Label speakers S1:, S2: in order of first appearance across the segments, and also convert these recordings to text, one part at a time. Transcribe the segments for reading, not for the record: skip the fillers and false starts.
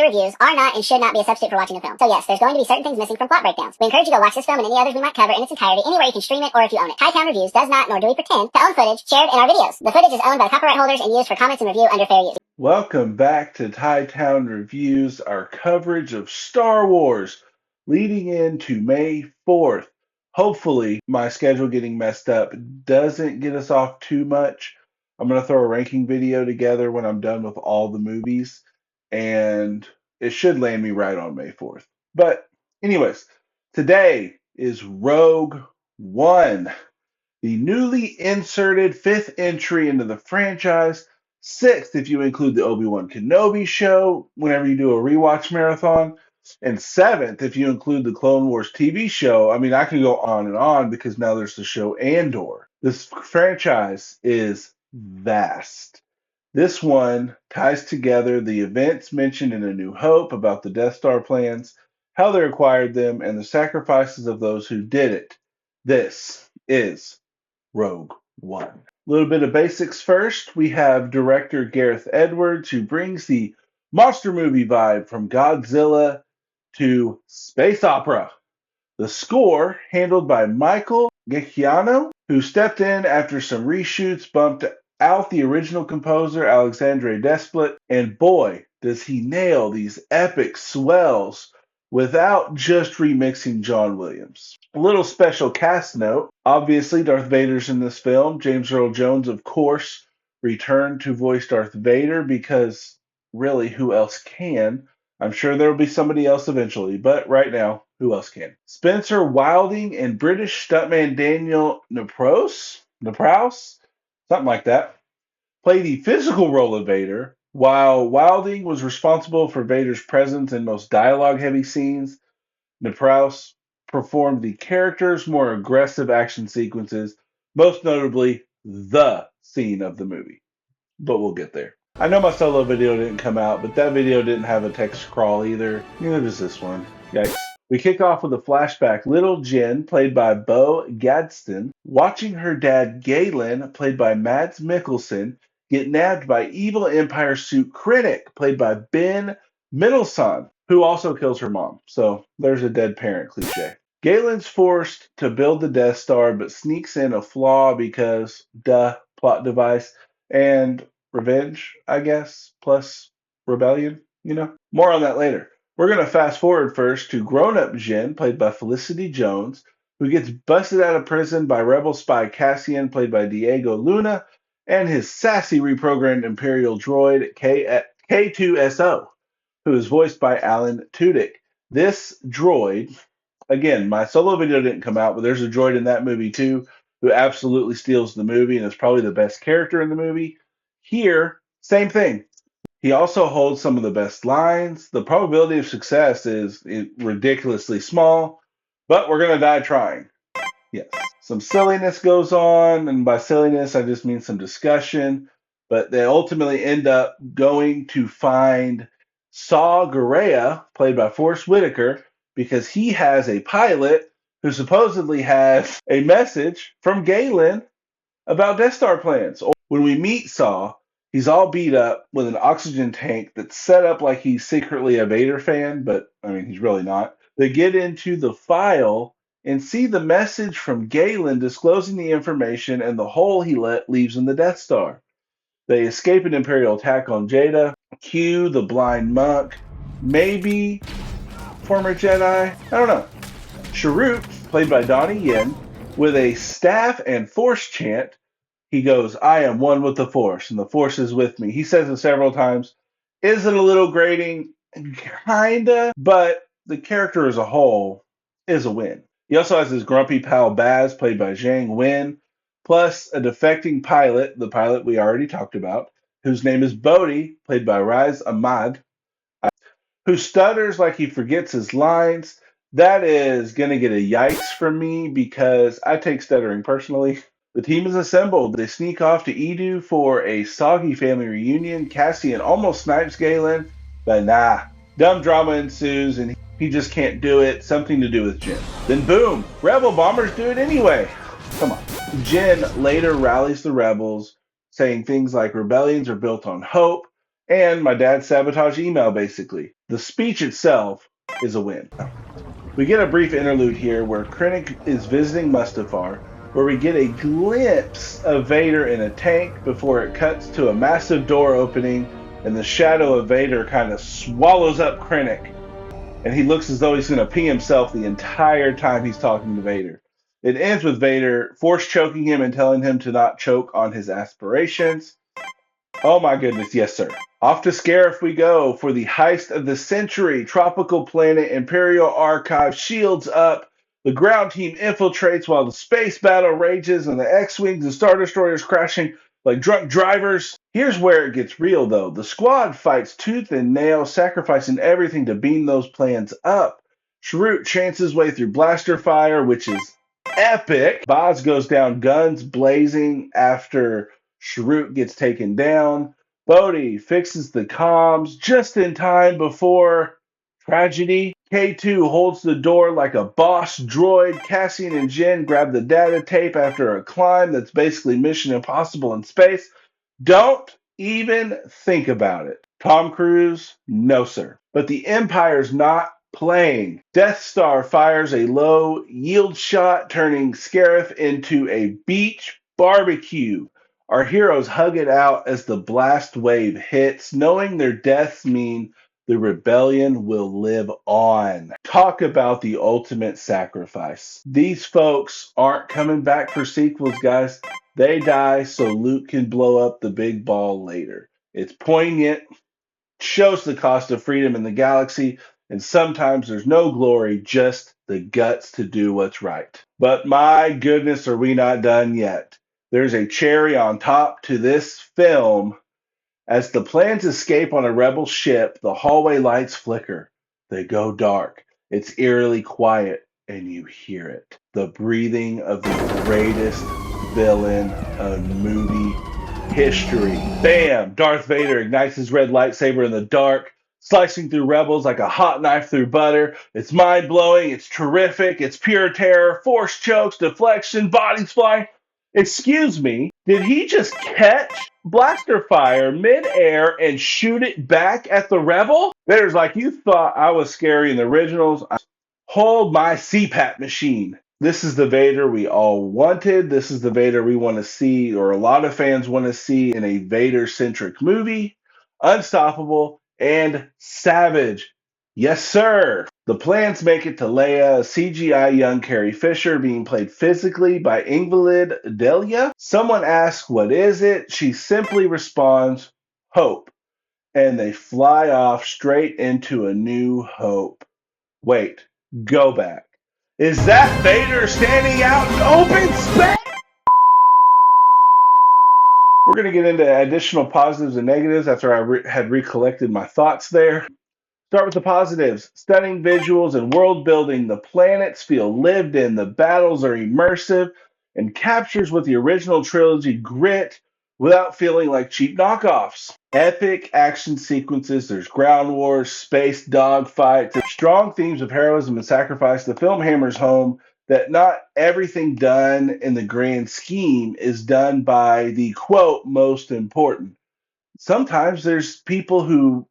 S1: reviews are not and should not be a substitute for watching a film. So yes, there's going to be certain things missing from plot breakdowns. We encourage you to go watch this film and any others we might cover in its entirety anywhere you can stream it or if you own it. TyTown Reviews does not, nor do we pretend, to own footage shared in our videos. The footage is owned by the copyright holders and used for comments and review under fair use.
S2: Welcome back to TyTown Reviews, our coverage of Star Wars leading into May 4th. Hopefully, my schedule getting messed up doesn't get us off too much. I'm going to throw a ranking video together when I'm done with all the movies, and it should land me right on May 4th. But anyways, today is Rogue One, the newly inserted 5th entry into the franchise, 6th if you include the Obi-Wan Kenobi show whenever you do a rewatch marathon, and 7th if you include the Clone Wars TV show. I mean, I could go on and on because now there's the show Andor. This franchise is vast. This one ties together the events mentioned in A New Hope about the Death Star plans, how they acquired them, and the sacrifices of those who did it. This is Rogue One. A little bit of basics first. We have director Gareth Edwards, who brings the monster movie vibe from Godzilla to space opera. The score handled by Michael Giacchino, who stepped in after some reshoots bumped out the original composer Alexandre Desplat, and boy, does he nail these epic swells without just remixing John Williams. A little special cast note, obviously Darth Vader's in this film. James Earl Jones, of course, returned to voice Darth Vader because really, who else can? I'm sure there will be somebody else eventually, but right now, who else can? Spencer Wilding and British stuntman Daniel Naprouse, something like that, play the physical role of Vader, while Wilding was responsible for Vader's presence in most dialogue-heavy scenes. Naprouse performed the character's more aggressive action sequences, most notably the scene of the movie. But we'll get there. I know my solo video didn't come out, but that video didn't have a text crawl either. Neither does this one. Yikes. We kick off with a flashback. Little Jen, played by Bo Gadsden, watching her dad Galen, played by Mads Mikkelsen, get nabbed by evil Empire suit Krennic, played by Ben Mendelsohn, who also kills her mom. So there's a dead parent cliche. Galen's forced to build the Death Star, but sneaks in a flaw because, plot device, and revenge, I guess, plus rebellion, More on that later. We're going to fast forward first to grown-up Jen, played by Felicity Jones, who gets busted out of prison by rebel spy Cassian, played by Diego Luna, and his sassy reprogrammed Imperial droid K2SO, who is voiced by Alan Tudyk. This droid, again, my solo video didn't come out, but there's a droid in that movie too, who absolutely steals the movie and is probably the best character in the movie. Here, same thing. He also holds some of the best lines. The probability of success is ridiculously small, but we're going to die trying. Yes. Some silliness goes on, and by silliness, I just mean some discussion, but they ultimately end up going to find Saw Gerrera, played by Forrest Whitaker, because he has a pilot who supposedly has a message from Galen about Death Star plans. When we meet Saw, he's all beat up with an oxygen tank that's set up like he's secretly a Vader fan, but I mean, he's really not. They get into the file and see the message from Galen disclosing the information and the hole he leaves in the Death Star. They escape an Imperial attack on Jedha. Q, the blind monk, maybe former Jedi, I don't know. Sharut, played by Donnie Yen, with a staff and Force chant. He goes, "I am one with the Force, and the Force is with me." He says it several times. Is it a little grating? Kinda, but the character as a whole is a win. He also has his grumpy pal Baz, played by Zhang Wen, plus a defecting pilot, the pilot we already talked about, whose name is Bodhi, played by Riz Ahmed, who stutters like he forgets his lines. That is going to get a yikes from me because I take stuttering personally. The team is assembled. They sneak off to Edu for a soggy family reunion. Cassian almost snipes Galen, but nah. Dumb drama ensues, and he just can't do it. Something to do with Jin. Then boom, rebel bombers do it anyway. Come on. Jin later rallies the rebels, saying things like rebellions are built on hope, and my dad's sabotage email, basically. The speech itself is a win. We get a brief interlude here where Krennic is visiting Mustafar, where we get a glimpse of Vader in a tank before it cuts to a massive door opening and the shadow of Vader kind of swallows up Krennic. And he looks as though he's going to pee himself the entire time he's talking to Vader. It ends with Vader force choking him and telling him to not choke on his aspirations. Oh my goodness, yes, sir. Off to Scarif we go for the heist of the century. Tropical planet Imperial Archive shields up. The ground team infiltrates while the space battle rages and the X-Wings and Star Destroyers crashing like drunk drivers. Here's where it gets real, though. The squad fights tooth and nail, sacrificing everything to beam those plans up. Shrute chants his way through blaster fire, which is epic. Boz goes down guns blazing after Shrute gets taken down. Bodhi fixes the comms just in time before tragedy. K2 holds the door like a boss droid. Cassian and Jin grab the data tape after a climb that's basically Mission Impossible in space. Don't even think about it. Tom Cruise? No, sir. But the Empire's not playing. Death Star fires a low yield shot, turning Scarif into a beach barbecue. Our heroes hug it out as the blast wave hits, knowing their deaths mean the rebellion will live on. Talk about the ultimate sacrifice. These folks aren't coming back for sequels, guys. They die so Luke can blow up the big ball later. It's poignant, shows the cost of freedom in the galaxy, and sometimes there's no glory, just the guts to do what's right. But my goodness, are we not done yet? There's a cherry on top to this film. As the plans escape on a rebel ship, the hallway lights flicker. They go dark. It's eerily quiet, and you hear it. The breathing of the greatest villain of movie history. Bam! Darth Vader ignites his red lightsaber in the dark, slicing through rebels like a hot knife through butter. It's mind-blowing, it's terrific, it's pure terror, force chokes, deflection, bodies flying. Excuse me, did he just catch blaster fire mid-air and shoot it back at the rebel? Vader's like, you thought I was scary in the originals? Hold my CPAP machine. This is the Vader we all wanted. This is the Vader we want to see, or a lot of fans want to see in a Vader-centric movie. Unstoppable and savage. Yes, sir. The plans make it to Leia, a CGI young Carrie Fisher being played physically by invalid Delia. Someone asks, what is it? She simply responds, hope. And they fly off straight into a new hope. Wait, go back. Is that Vader standing out in open space? We're going to get into additional positives and negatives after I had recollected my thoughts there. Start with the positives. Stunning visuals and world building. The planets feel lived in. The battles are immersive and captures with the original trilogy grit without feeling like cheap knockoffs. Epic action sequences. There's ground wars, space dogfights, strong themes of heroism and sacrifice. The film hammers home that not everything done in the grand scheme is done by the quote most important. Sometimes there's people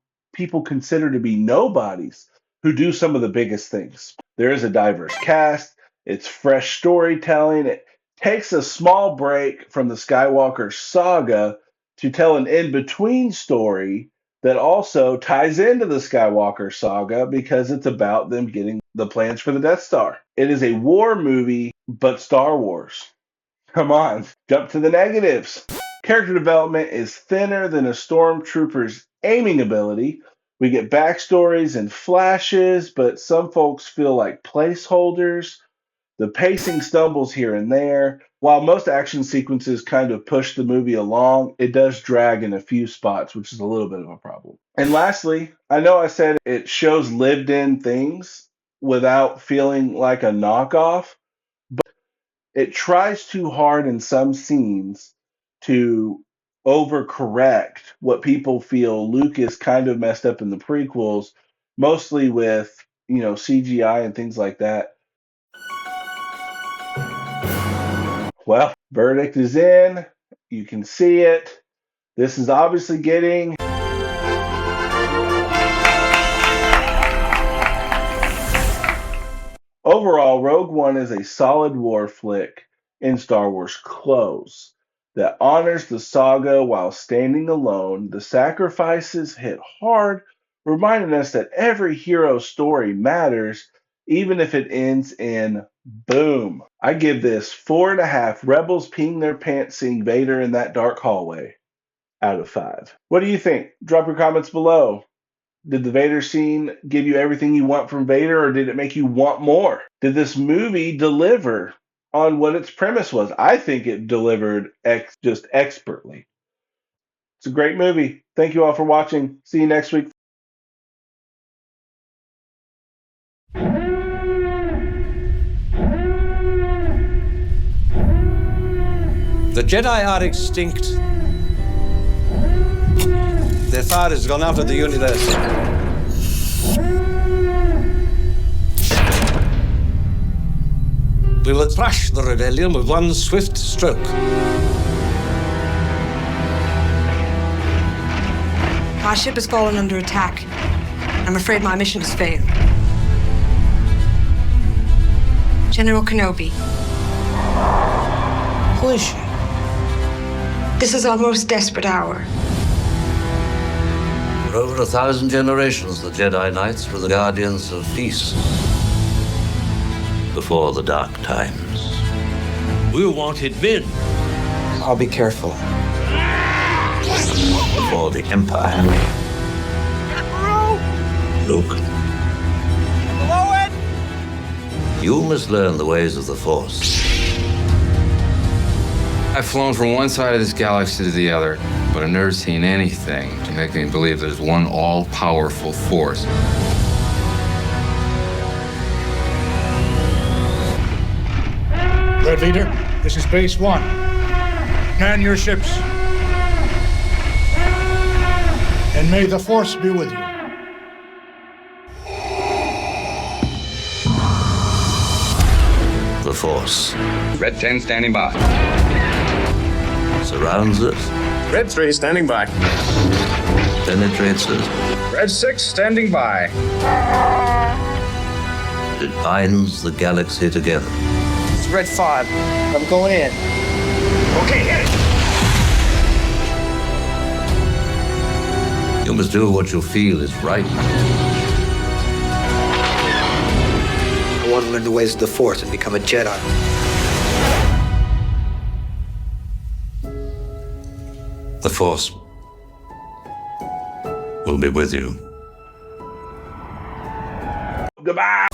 S2: consider to be nobodies who do some of the biggest things. There is a diverse cast, it's fresh storytelling, it takes a small break from the Skywalker saga to tell an in-between story that also ties into the Skywalker saga because it's about them getting the plans for the Death Star. It is a war movie, but Star Wars. Come on, jump to the negatives. Character development is thinner than a stormtrooper's aiming ability. We get backstories and flashes, but some folks feel like placeholders. The pacing stumbles here and there. While most action sequences kind of push the movie along, it does drag in a few spots, which is a little bit of a problem. And lastly, I know I said it shows lived in things without feeling like a knockoff. It tries too hard in some scenes to overcorrect what people feel Lucas kind of messed up in the prequels, mostly with, CGI and things like that. Well, verdict is in. You can see it. This is obviously getting Overall, Rogue One is a solid war flick in Star Wars clothes that honors the saga while standing alone. The sacrifices hit hard, reminding us that every hero story matters, even if it ends in boom. I give this 4.5 rebels peeing their pants seeing Vader in that dark hallway out of 5. What do you think? Drop your comments below. Did the Vader scene give you everything you want from Vader, or did it make you want more? Did this movie deliver on what its premise was? I think it delivered just expertly. It's a great movie. Thank you all for watching. See you next week.
S3: The Jedi are extinct. Their fire has gone out of the universe. We will crush the rebellion with one swift stroke.
S4: My ship has fallen under attack. I'm afraid my mission has failed. General Kenobi.
S3: Who is she?
S4: This is our most desperate hour.
S5: For over 1,000 generations, the Jedi Knights were the guardians of peace. Before the dark times.
S3: We wanted men.
S6: I'll be careful.
S5: Before the Empire. Luke. You must learn the ways of the Force.
S6: I've flown from one side of this galaxy to the other, but I've never seen anything to make me believe there's one all-powerful force.
S7: Red Leader, this is Base 1. Man your ships. And may the Force be with you.
S5: The Force
S8: Red 10 standing by.
S5: surrounds us,
S8: Red 3 standing by.
S5: penetrates us.
S8: Red 6 standing by.
S5: It binds the galaxy together.
S9: It's Red 5. I'm going in.
S8: Okay, hit it!
S5: You must do what you feel is right.
S9: I want to learn the ways of the Force and become a Jedi.
S5: The Force will be with you.
S2: Goodbye.